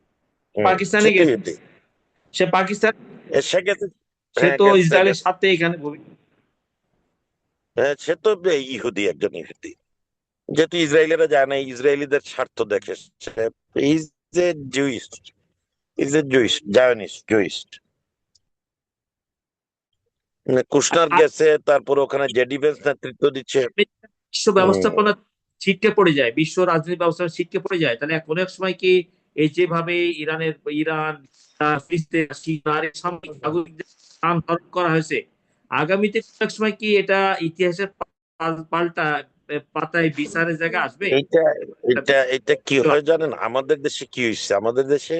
সে পাকিস্তানে তো গেছে, ইহুদি। সে পাকিস্তান, সে গেছে, সে হ্যাঁ তো গেছে ইসরায়েলের গেছে, সাথে এখানে ভূমিকা। হ্যাঁ সে তো ইহুদি, একজন ইহুদি। যেহেতু ইসরায়েলিরা যায় না, ইসরায়েলিদের স্বার্থ দেখে, is a Jewist, is a Jewist, Zionist Jewist. Kushner আর গেছে, তারপর ওখানে যে ডিফেন্স নেতৃত্ব দিচ্ছে। বিশ্ব ব্যবস্থাপনা ছিটকে পড়ে যায়, বিশ্ব রাজনৈতিক ব্যবস্থা ছিটকে পড়ে যায়, তাহলে কোনো এক সময় কি এই যেভাবে ইরান ফিলিস্তিন সিরিয়ার সামরিক নাগরিকদের প্রাণ হরণ করা হয়েছে, আগামীতে কোনো এক সময় কি এটা ইতিহাসের পাল্টা পাতায় বিচারের জায়গা আসবে? এইটা এটা এটা কি হয় জানেন, আমাদের দেশে কি হয়েছে, আমাদের দেশে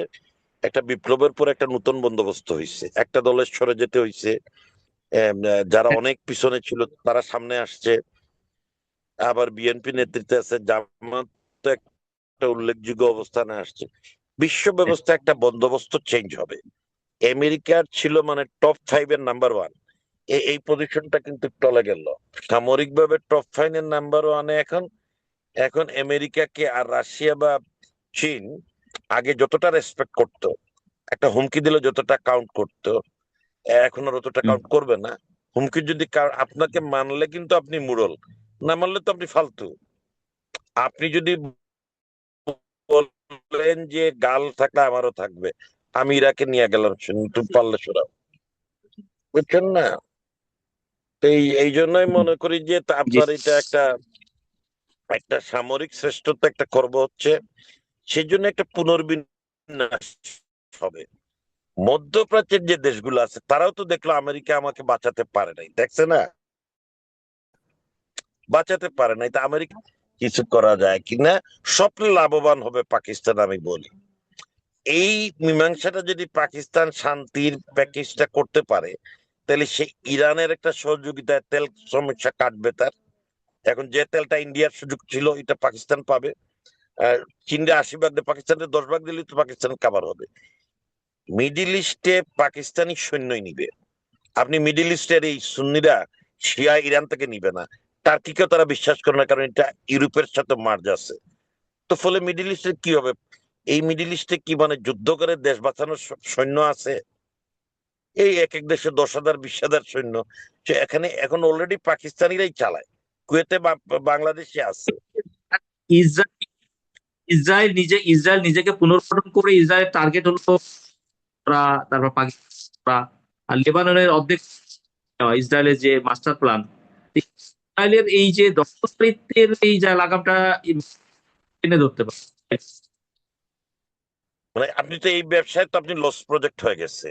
একটা বিপ্লবের পর একটা নতুন বন্দোবস্ত হয়েছে, একটা দলের সরে যেতে হয়েছে, যারা অনেক পিছনে ছিল তারা সামনে আসছে, আবার বিএনপি নেতৃত্বে আছে, জামাত তো একটা উল্লেখযোগ্য অবস্থানে আসছে। বিশ্ব ব্যবস্থা একটা বন্দোবস্ত চেঞ্জ হবে। আমেরিকার ছিল মানে টপ 5 এর নাম্বার 1, এই পজিশনটা কিন্তু টলে গেল। সামরিক ভাবে টপ 5 এর নাম্বার 1 এখন, এখন আমেরিকাকে আর রাশিয়া বা চীন আগে যতটা রেসপেক্ট করতো, একটা হুমকি দিলে যতটা কাউন্ট করতো, এখন আর অতটা হুম। কাউন্ট করবে না। হুমকি যদি আপনাকে মানলে কিন্তু আপনি মুরল, না মানলে তো আপনি ফালতু। আপনি যদি বলেন যে গাল থাকলে আমারও থাকবে, আমি ইরাকে নিয়ে গেলাম, তুমি পারলে সরাও, বুঝছেন না? তো এই জন্যই মনে করি যে জি। আপনার এটা একটা একটা সামরিক শ্রেষ্ঠত্ব একটা খর্ব হচ্ছে, সেই জন্য একটা পুনর্বিন্যাস হবে। মধ্যপ্রাচ্যের যে দেশগুলো আছে তারাও তো দেখলো আমেরিকা আমাকে বাঁচাতে পারে নাই, দেখছে না, বাঁচাতে পারে নাই, তা আমেরিকা কিছু করা যায় কিনা, স্বপ্নে লাভবান হবে পাকিস্তান আমি বলি। এই মীমাংসাটা যদি পাকিস্তান শান্তির প্যাকেজটা করতে পারে, তাহলে সে ইরানের একটা সহযোগিতায় তেল সমস্যা কাটবে তার। এখন যে তেলটা ইন্ডিয়ার সুযোগ ছিল এটা পাকিস্তান পাবে, চীনরে 80 ভাগ দিয়ে পাকিস্তানের 10 ভাগ দিলে তো পাকিস্তান কাভার হবে। মিডিল ইস্টে পাকিস্তানি সৈন্যই নিবে। আপনি মিডিল ইস্টের এই সুন্নিরা শিয়া ইরান থেকে নিবে না, টার্কিকেও তারা বিশ্বাস করে না, কারণ এটা ইউরোপের সাথে মার্জ আছে। তো ফলে মিডিল ইস্টে কি হবে? এই মিডিল ইস্টে কি মানে যুদ্ধ করে দেশ বাঁচানোর সৈন্য আছে? এই এক এক দেশে 10,000 20,000 সৈন্য, সে এখানে এখন অলরেডি পাকিস্তানিরাই চালায়, কুয়েতে বাংলাদেশে আছে। ইসরায়েল ইসরায়েল নিজেকে পুনর্গঠন করে ইসরায়েলের টার্গেট হলো ওরা, তারপর পাকিস্তান, আর লেবাননের অর্ধেক ইসরায়েলের যে মাস্টার প্ল্যান, ইসরায়েলের এই যে দখলদারিত্বের এই যা লাগামটা টেনে ধরতে পারে। মানে আপনি তো এই ব্যবসায় তো আপনি লস প্রজেক্ট হয়ে গেছে।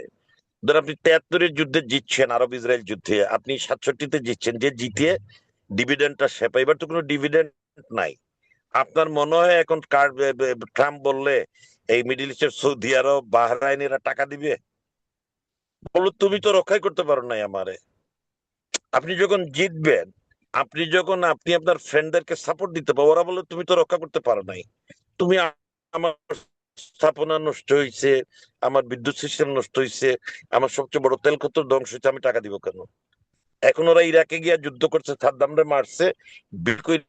ধর আপনি 73-এর যুদ্ধে জিতছেন, আরব ইসরায়েল যুদ্ধে আপনি 67-তে জিতছেন, যে জিতিয়ে ডিভিডেন্ডটা সে পায়, এবার তো কোনো ডিভিডেন্ড নাই। আপনার মনে হয় এখন ট্রাম্প বললে এই মিডিল ইস্টের সৌদি আরব বাহরাইন এরা টাকা দিবে? বলো তুমি তো রক্ষাই করতে পারো নাই আমারে। আপনি যখন জিতবেন, আপনি আপনার ফ্রেন্ডদেরকে সাপোর্ট দিতে পারো, ওরা বলে তুমি তো রক্ষা করতে পারো নাই। তুমি আমার স্থাপনা নষ্ট হয়েছে, আমার বিদ্যুৎ সিস্টেম নষ্ট হয়েছে, আমার সবচেয়ে বড় তেল ক্ষেত্র ধ্বংস হয়েছে, আমি টাকা দিব কেন? এখন ওরা ইরাকে গিয়া যুদ্ধ করছে, সাদ্দামরে মারছে, বিটকয়েন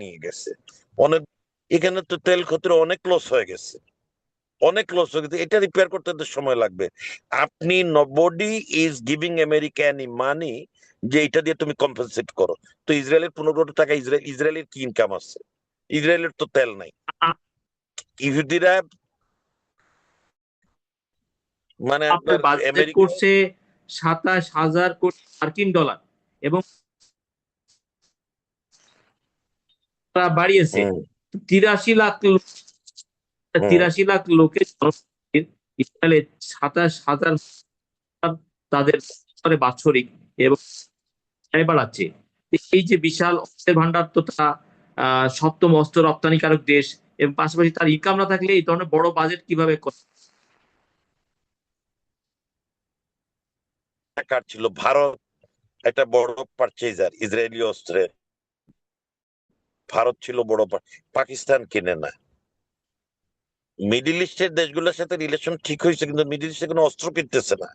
নিয়ে গেছে অনেক। এখানে তো তেল ক্ষেত্রে অনেক লস হয়ে গেছে, অনেক লস হয়ে গেছে, এটা রিপেয়ার করতে তো সময় লাগবে। আপনি nobody is giving America any money যে এটা দিয়ে তুমি কম্পেনসেট করো। তো ইসরায়েলের 15 টাকা ইসরায়েলের কি ইনকাম আছে? ইসরায়েলের তো তেল নাই। ইহুদিরা মানে আপনার আপনার বাজেট আমেরিকা করছে 27,000 কোটি মার্কিন ডলার, এবং তারা বাড়িয়েছে হুম 83 লাখ 83 লাখ লোকের জনসংখ্যার ইসরায়েলে 27,000 তাদের করে বাৎসরিক এবং ব্যয় বাড়াচ্ছে। এই যে বিশাল অস্ত্রের ভান্ডার, তো তা 7ম অস্ত্র রপ্তানিকারক দেশ, এবং পাশাপাশি তার ইনকাম না থাকলে এই ধরনের বড় বাজেট কিভাবে করে? ছিল। ভারত একটা বড় পারচেজার ইসরায়েলি অস্ত্রের, ভারত ছিল বড় পাকিস্তান কিনে না। মিডিল ইস্টের দেশগুলোর সাথে রিলেশন ঠিক হয়েছে, কিন্তু মিডিল ইস্টে কোনো অস্ত্র কিনতেছে না।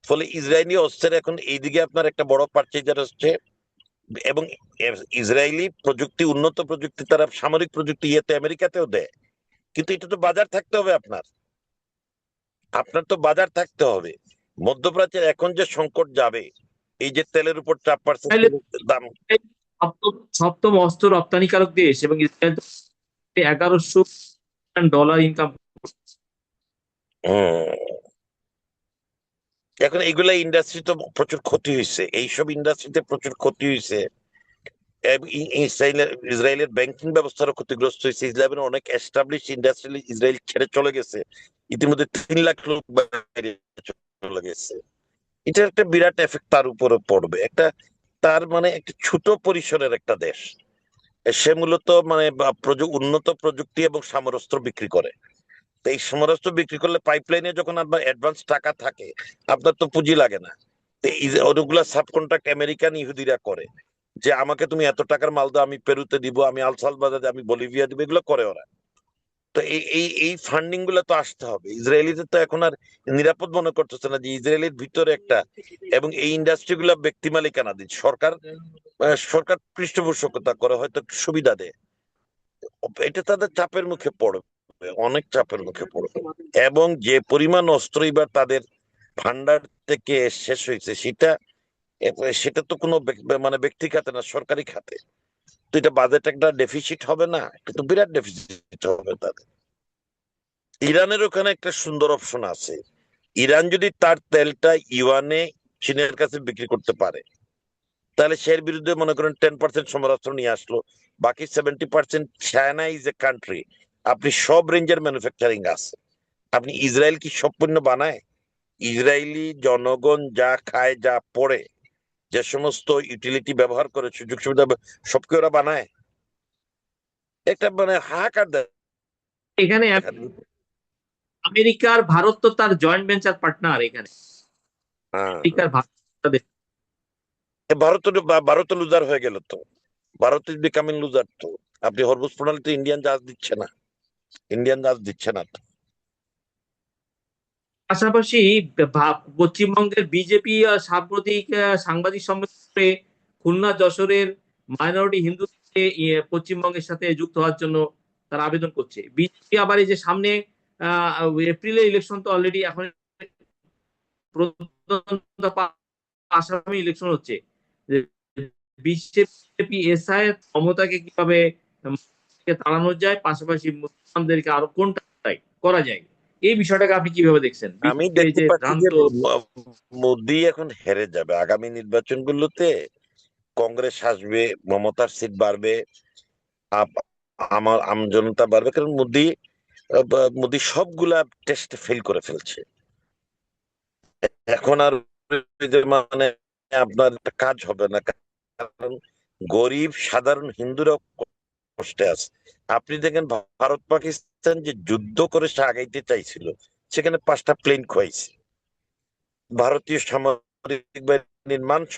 ফলে ইসরায়েলি অস্ত্রের এখন এইদিকে আপনার একটা বড় পারচেজার হচ্ছে, এবং ইসরায়েলি প্রযুক্তি, উন্নত প্রযুক্তি, তারা সামরিক প্রযুক্তি ইয়েতে আমেরিকাতেও দেয়। কিন্তু এটা তো বাজার থাকতে হবে আপনার তো বাজার থাকতে হবে। মধ্যপ্রাচ্যের এখন যে সংকট যাবে, এই যে তেলের উপর 4% দাম। সপ্তম অস্ত্র রপ্তানিকারক দেশ, এবং ইসরায়েল 1,100 ডলার ইনকাম। এখন এগুলা ইন্ডাস্ট্রি তো প্রচুর ক্ষতি হয়েছে, এইসব ইন্ডাস্ট্রিতে প্রচুর ক্ষতি হয়েছে। ইসরায়েলের ব্যাংকিং ব্যবস্থারও ক্ষতিগ্রস্ত হয়েছে। ইসরায়েলের অনেক এস্টাবলিশ ইন্ডাস্ট্রি ইসরায়েল ছেড়ে চলে গেছে, ইতিমধ্যে 3 লাখ লোক বাইরে চলে গেছে। এটা একটা বিরাট এফেক্ট তার উপরে পড়বে। তার মানে একটা ছোট পরিসরের একটা দেশ, সে মূলত মানে উন্নত প্রযুক্তি এবং সমরাস্ত্র বিক্রি করে। তো এই সমরাস্ত্র বিক্রি করলে পাইপলাইনে যখন আপনার অ্যাডভান্স টাকা থাকে, আপনার তো পুঁজি লাগে না। তো অনেকগুলা সাব কন্ট্রাক্ট আমেরিকান ইহুদিরা করে, যে আমাকে তুমি এত টাকার মাল দাও, আমি পেরুতে দিব, আমি আলসালবাদে, আমি বলিভিয়া দিব, এগুলো করে ওরা। তো এই ফান্ডিং গুলো তো আসতে হবে। ইসরায়েলিদের তো এখন আর নিরাপদ মনে করতেছে না যে ইসরায়েলের ভিতরে একটা, এবং এই ইন্ডাস্ট্রি গুলা ব্যক্তি মালিকানাধীন, সরকার পৃষ্ঠপোষকতা করে, হয়তো সুবিধা দেয়। এটা তাদের চাপের মুখে পড়বে, অনেক চাপের মুখে পড়বে। এবং যে পরিমাণ অস্ত্র এবার তাদের ভান্ডার থেকে শেষ হয়েছে, সেটা তো কোনো মানে ব্যক্তি খাতে না, সরকারি খাতে। তো এটা বাজেট একটা ডেফিসিট হবে না? কিন্তু বিরাট ডেফিসিট হবে তাদের। ইরানের ওখানে একটা সুন্দর অপশন আছে। ইরান যদি তার তেলটা ইউয়ানে চীনের কাছে বিক্রি করতে পারে, তাহলে সে বিরুদ্ধে মনে করেন 10% সমরাস্ত্র নিয়ে আসলো, বাকি 70%। চায়না ইজ এ কান্ট্রি, আপনি সব রেঞ্জের ম্যানুফ্যাকচারিং আছে। আপনি ইসরায়েল কি সব পণ্য বানায়? ইসরায়েলি জনগণ যা খায়, যা পড়ে, যে সমস্ত ইউটিলিটি ব্যবহার করে সুযোগ সুবিধা সবকে ওরা বানায়, একটা মানে হাহাকার এখানে দেখা দিল। আমেরিকার ভারত তো তার জয়েন্ট ভেঞ্চার পার্টনার এখানে। হ্যাঁ, আমেরিকার ভারত ভারত লুজার হয়ে গেল তো, ভারত ইজ বিকামিং লুজার তো। আপনি হরমুজ প্রণালীতে ইন্ডিয়ান জাহাজ দিচ্ছে না তো। পাশাপাশি পশ্চিমবঙ্গের বিজেপি সাম্প্রতিক সাংবাদিক সম্মেলনে খুলনা যশোরের মাইনরিটি হিন্দুদের পশ্চিমবঙ্গের সাথে যুক্ত হওয়ার জন্য তারা আবেদন করছে। বিজেপি আবার এই যে সামনে এপ্রিলে ইলেকশন তো অলরেডি এখন আসামে ইলেকশন হচ্ছে, বিজেপি এসআই ক্ষমতাকে কিভাবে তাড়ানো যায়, পাশাপাশি মুসলমানদেরকে আরো কোনটা করা যায়, এই বিষয়টাকে আপনি কিভাবে দেখছেন? আমি দেখতে পাচ্ছি যে মোদি এখন হেরে যাবে আগামী নির্বাচনগুলোতে। কংগ্রেস আসবে, মমতার সিট বাড়বে, আমার আমজনতা বাড়বে, কারণ মোদি সবগুলা টেস্ট ফেল করে ফেলছে। এখন আর মানে আপনার একটা কাজ হবে না, কারণ গরিব সাধারণ হিন্দুরা কষ্টে আছে। আপনি দেখেন ভারত পাকিস্তান যে যুদ্ধ করে সে আগাইতে চাইছিল, সেখানে 5টা প্লেন খোয়াইছে। ভারতীয় সামরিক বাহিনীর মান